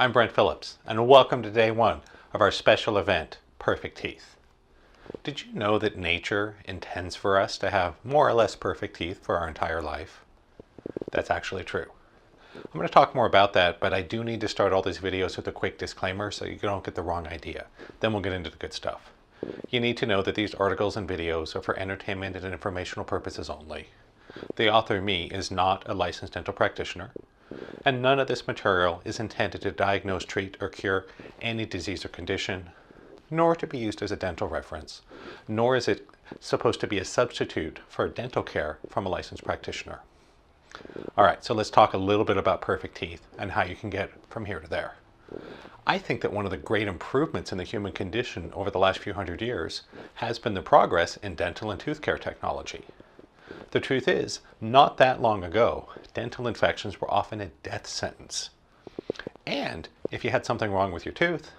I'm Brent Phillips, and welcome to day one of our special event, Perfect Teeth. Did you know that nature intends for us to have more or less perfect teeth for our entire life? That's actually true. I'm going to talk more about that, but I do need to start all these videos with a quick disclaimer so you don't get the wrong idea. Then we'll get into the good stuff. You need to know that these articles and videos are for entertainment and informational purposes only. The author, me, is not a licensed dental practitioner, and none of this material is intended to diagnose, treat, or cure any disease or condition, nor to be used as a dental reference, nor is it supposed to be a substitute for dental care from a licensed practitioner. All right, so let's talk a little bit about perfect teeth and how you can get from here to there. I think that one of the great improvements in the human condition over the last few hundred years has been the progress in dental and tooth care technology. The truth is, not that long ago, dental infections were often a death sentence. And if you had something wrong with your tooth,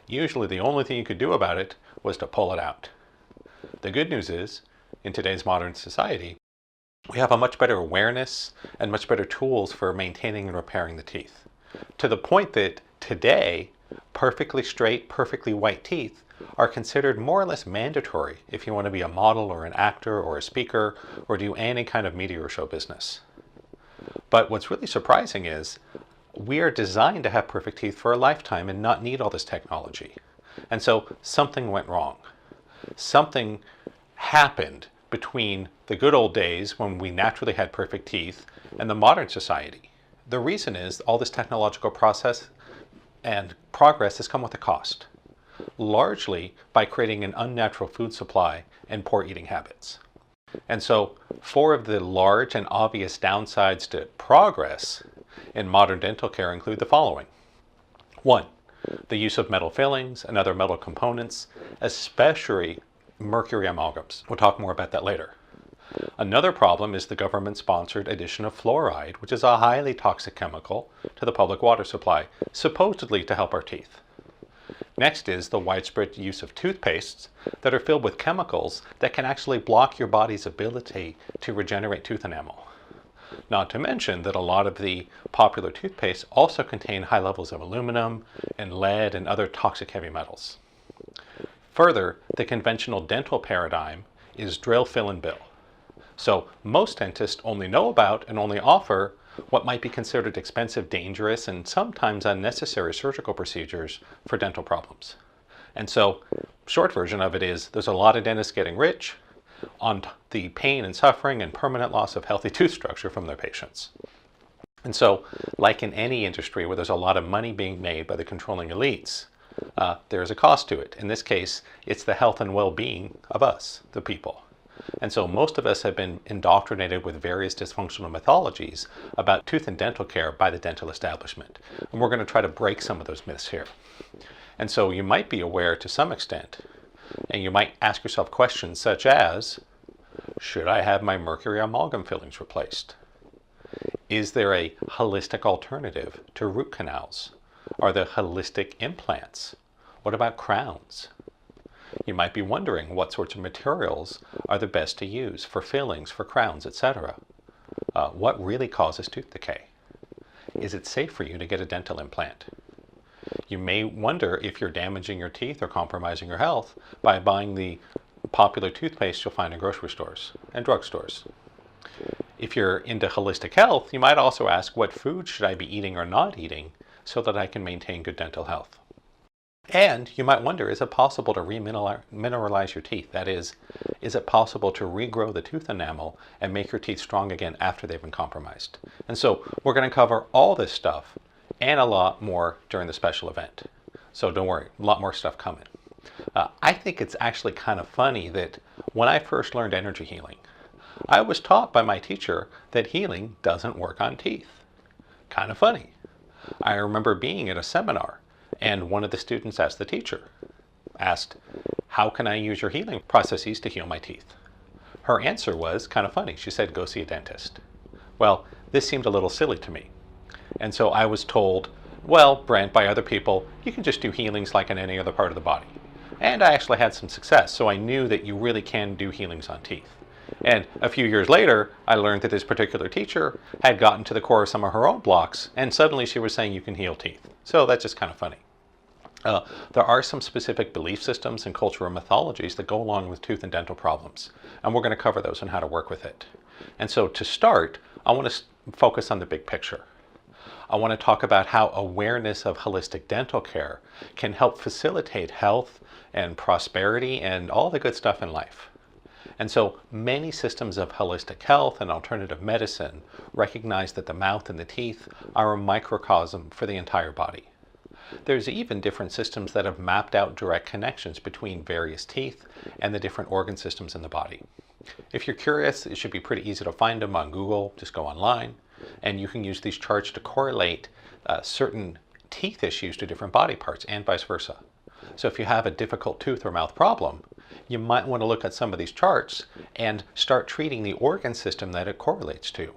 usually the only thing you could do about it was to pull it out. The good news is, in today's modern society, we have a much better awareness and much better tools for maintaining and repairing the teeth. To the point that today, perfectly straight, perfectly white teeth are considered more or less mandatory if you want to be a model or an actor or a speaker or do any kind of media or show business. But what's really surprising is we are designed to have perfect teeth for a lifetime and not need all this technology. And so something went wrong. Something happened between the good old days when we naturally had perfect teeth and the modern society. The reason is all this technological process and progress has come with a cost, largely by creating an unnatural food supply and poor eating habits. And so 4 of the large and obvious downsides to progress in modern dental care include the following. 1, the use of metal fillings and other metal components, especially mercury amalgams. We'll talk more about that later. Another problem is the government-sponsored addition of fluoride, which is a highly toxic chemical, to the public water supply, supposedly to help our teeth. Next is the widespread use of toothpastes that are filled with chemicals that can actually block your body's ability to regenerate tooth enamel. Not to mention that a lot of the popular toothpastes also contain high levels of aluminum and lead and other toxic heavy metals. Further, the conventional dental paradigm is drill, fill, and bill. So most dentists only know about and only offer what might be considered expensive, dangerous, and sometimes unnecessary surgical procedures for dental problems. And so, short version of it is, there's a lot of dentists getting rich on the pain and suffering and permanent loss of healthy tooth structure from their patients. And so, like in any industry where there's a lot of money being made by the controlling elites, there's a cost to it. In this case, it's the health and well-being of us, the people. And so most of us have been indoctrinated with various dysfunctional mythologies about tooth and dental care by the dental establishment. And we're going to try to break some of those myths here. And so you might be aware to some extent, and you might ask yourself questions such as, should I have my mercury amalgam fillings replaced? Is there a holistic alternative to root canals? Are there holistic implants? What about crowns? You might be wondering what sorts of materials are the best to use for fillings, for crowns, etc. What really causes tooth decay? Is it safe for you to get a dental implant? You may wonder if you're damaging your teeth or compromising your health by buying the popular toothpaste you'll find in grocery stores and drugstores. If you're into holistic health, you might also ask, what foods should I be eating or not eating so that I can maintain good dental health? And you might wonder, is it possible to remineralize your teeth? That is it possible to regrow the tooth enamel and make your teeth strong again after they've been compromised? And so we're going to cover all this stuff and a lot more during the special event. So don't worry, a lot more stuff coming. I think it's actually kind of funny that when I first learned energy healing, I was taught by my teacher that healing doesn't work on teeth. Kind of funny. I remember being at a seminar and one of the students asked the teacher, how can I use your healing processes to heal my teeth? Her answer was kind of funny. She said, go see a dentist. Well, this seemed a little silly to me. And so I was told, well, Brent, by other people, you can just do healings like in any other part of the body. And I actually had some success, so I knew that you really can do healings on teeth. And a few years later, I learned that this particular teacher had gotten to the core of some of her own blocks, and suddenly she was saying you can heal teeth. So that's just kind of funny. There are some specific belief systems and cultural mythologies that go along with tooth and dental problems, and we're going to cover those and how to work with it. And so to start, I want to focus on the big picture. I want to talk about how awareness of holistic dental care can help facilitate health and prosperity and all the good stuff in life. And so many systems of holistic health and alternative medicine recognize that the mouth and the teeth are a microcosm for the entire body. There's even different systems that have mapped out direct connections between various teeth and the different organ systems in the body. If you're curious, it should be pretty easy to find them on Google. Just go online, and you can use these charts to correlate certain teeth issues to different body parts and vice versa. So if you have a difficult tooth or mouth problem, you might want to look at some of these charts and start treating the organ system that it correlates to.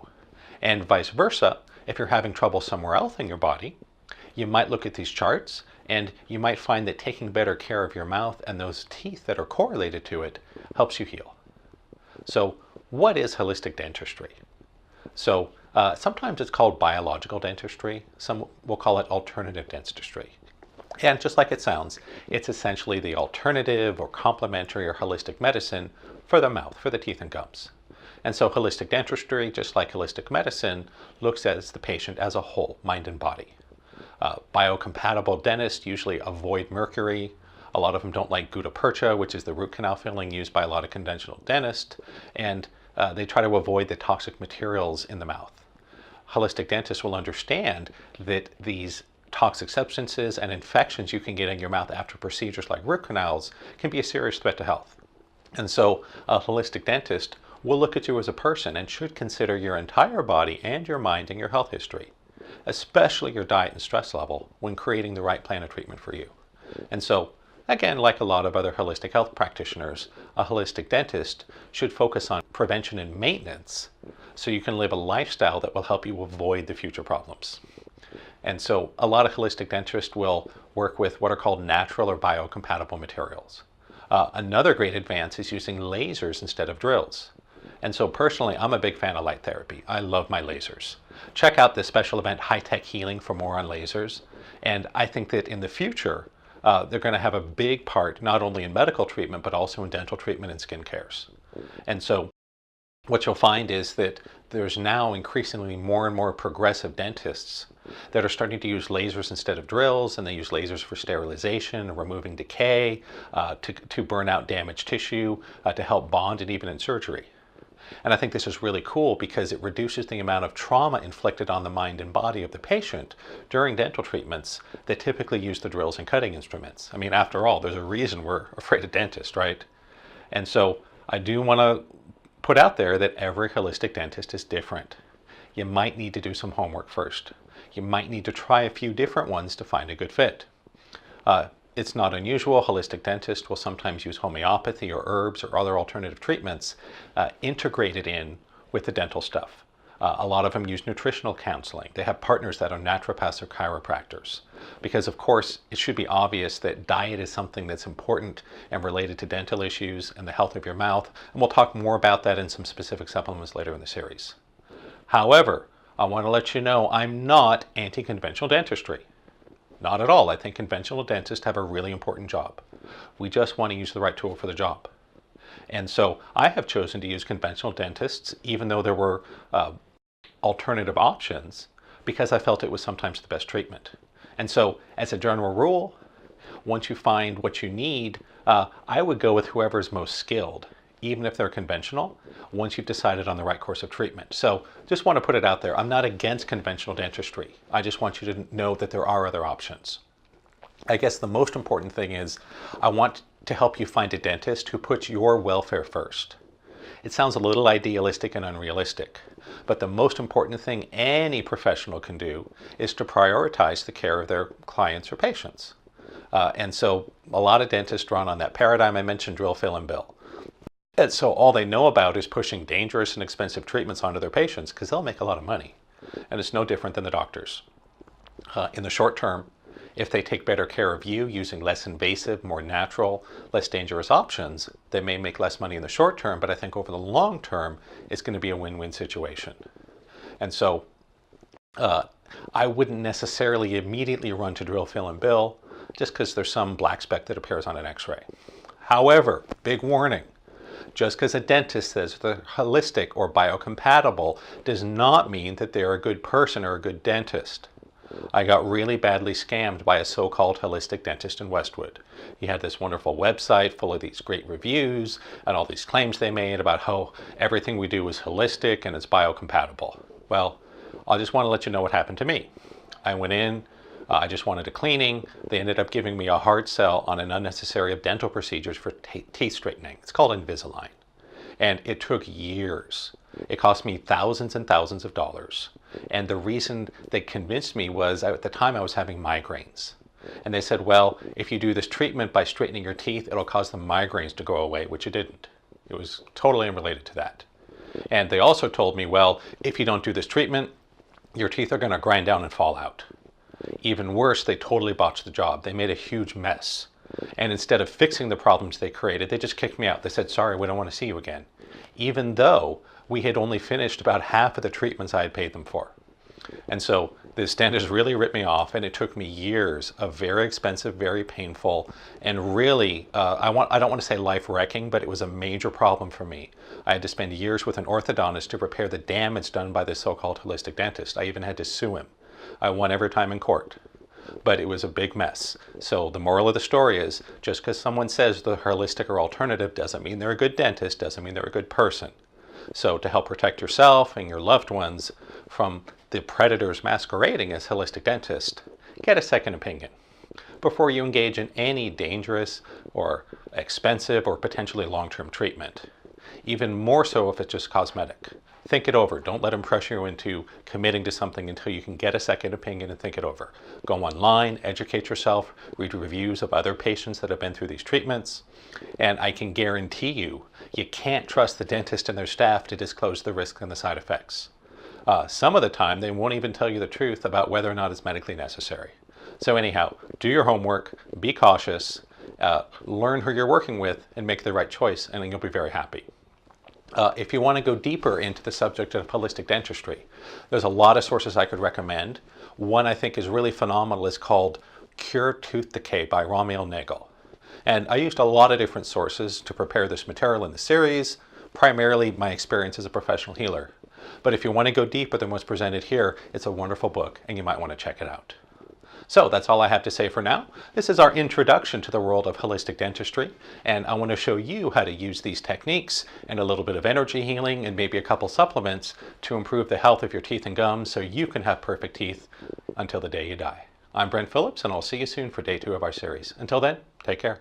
And vice versa, if you're having trouble somewhere else in your body, you might look at these charts and you might find that taking better care of your mouth and those teeth that are correlated to it helps you heal. So what is holistic dentistry? So sometimes it's called biological dentistry. Some will call it alternative dentistry. And just like it sounds, it's essentially the alternative or complementary or holistic medicine for the mouth, for the teeth and gums. And so holistic dentistry, just like holistic medicine, looks at the patient as a whole, mind and body. Biocompatible dentists usually avoid mercury. A lot of them don't like gutta percha, which is the root canal filling used by a lot of conventional dentists. And they try to avoid the toxic materials in the mouth. Holistic dentists will understand that these toxic substances and infections you can get in your mouth after procedures like root canals can be a serious threat to health. And so a holistic dentist will look at you as a person and should consider your entire body and your mind and your health history, especially your diet and stress level, when creating the right plan of treatment for you. And so, again, like a lot of other holistic health practitioners, a holistic dentist should focus on prevention and maintenance so you can live a lifestyle that will help you avoid the future problems. And so a lot of holistic dentists will work with what are called natural or biocompatible materials. Another great advance is using lasers instead of drills. And so personally, I'm a big fan of light therapy. I love my lasers. Check out this special event, High Tech Healing, for more on lasers. And I think that in the future, they're going to have a big part, not only in medical treatment, but also in dental treatment and skin cares. And so what you'll find is that there's now increasingly more and more progressive dentists that are starting to use lasers instead of drills, and they use lasers for sterilization, removing decay, to burn out damaged tissue, to help bond, and even in surgery. And I think this is really cool because it reduces the amount of trauma inflicted on the mind and body of the patient during dental treatments that typically use the drills and cutting instruments. I mean, after all, there's a reason we're afraid of dentists, right? And so I do want to put out there that every holistic dentist is different. You might need to do some homework first. You might need to try a few different ones to find a good fit. It's not unusual. Holistic dentists will sometimes use homeopathy or herbs or other alternative treatments integrated in with the dental stuff. A lot of them use nutritional counseling. They have partners that are naturopaths or chiropractors. Because of course, it should be obvious that diet is something that's important and related to dental issues and the health of your mouth. And we'll talk more about that in some specific supplements later in the series. However, I want to let you know I'm not anti-conventional dentistry. Not at all. I think conventional dentists have a really important job. We just want to use the right tool for the job. And so I have chosen to use conventional dentists, even though there were alternative options, because I felt it was sometimes the best treatment. And so as a general rule, once you find what you need, I would go with whoever's most skilled, even if they're conventional, once you've decided on the right course of treatment. So just want to put it out there. I'm not against conventional dentistry. I just want you to know that there are other options. I guess the most important thing is I want to help you find a dentist who puts your welfare first. It sounds a little idealistic and unrealistic, but the most important thing any professional can do is to prioritize the care of their clients or patients. And so a lot of dentists run on that paradigm I mentioned, drill, fill, and bill. And so all they know about is pushing dangerous and expensive treatments onto their patients because they'll make a lot of money. And it's no different than the doctors. In the short term, if they take better care of you using less invasive, more natural, less dangerous options, they may make less money in the short term, but I think over the long term, it's going to be a win-win situation. And so I wouldn't necessarily immediately run to drill, fill, and bill just because there's some black speck that appears on an x-ray. However, big warning, just because a dentist says they're holistic or biocompatible does not mean that they're a good person or a good dentist. I got really badly scammed by a so-called holistic dentist in Westwood. He had this wonderful website full of these great reviews and all these claims they made about how everything we do is holistic and it's biocompatible. Well, I just want to let you know what happened to me. I went in, I just wanted a cleaning. They ended up giving me a hard sell on an unnecessary of dental procedures for teeth straightening. It's called Invisalign. And it took years. It cost me thousands and thousands of dollars. And the reason they convinced me was at the time I was having migraines. And they said, well, if you do this treatment by straightening your teeth, it'll cause the migraines to go away, which it didn't. It was totally unrelated to that. And they also told me, well, if you don't do this treatment, your teeth are going to grind down and fall out. Even worse, they totally botched the job. They made a huge mess. And instead of fixing the problems they created, they just kicked me out. They said, sorry, we don't want to see you again. Even though we had only finished about half of the treatments I had paid them for. And so the dentist really ripped me off, and it took me years of very expensive, very painful, and really, I don't want to say life-wrecking, but it was a major problem for me. I had to spend years with an orthodontist to repair the damage done by this so-called holistic dentist. I even had to sue him. I won every time in court, but it was a big mess. So the moral of the story is, just because someone says they're holistic or alternative doesn't mean they're a good dentist, doesn't mean they're a good person. So to help protect yourself and your loved ones from the predators masquerading as holistic dentists, get a second opinion before you engage in any dangerous or expensive or potentially long-term treatment. Even more so if it's just cosmetic. Think it over. Don't let them pressure you into committing to something until you can get a second opinion and think it over. Go online, educate yourself, read reviews of other patients that have been through these treatments, and I can guarantee you, you can't trust the dentist and their staff to disclose the risks and the side effects. Some of the time, they won't even tell you the truth about whether or not it's medically necessary. So anyhow, do your homework, be cautious, learn who you're working with, and make the right choice, and then you'll be very happy. If you want to go deeper into the subject of holistic dentistry, there's a lot of sources I could recommend. One I think is really phenomenal is called Cure Tooth Decay by Romiel Nagel. And I used a lot of different sources to prepare this material in the series, primarily my experience as a professional healer. But if you want to go deeper than what's presented here, it's a wonderful book and you might want to check it out. So that's all I have to say for now. This is our introduction to the world of holistic dentistry, and I want to show you how to use these techniques and a little bit of energy healing and maybe a couple supplements to improve the health of your teeth and gums so you can have perfect teeth until the day you die. I'm Brent Phillips, and I'll see you soon for day 2 of our series. Until then, take care.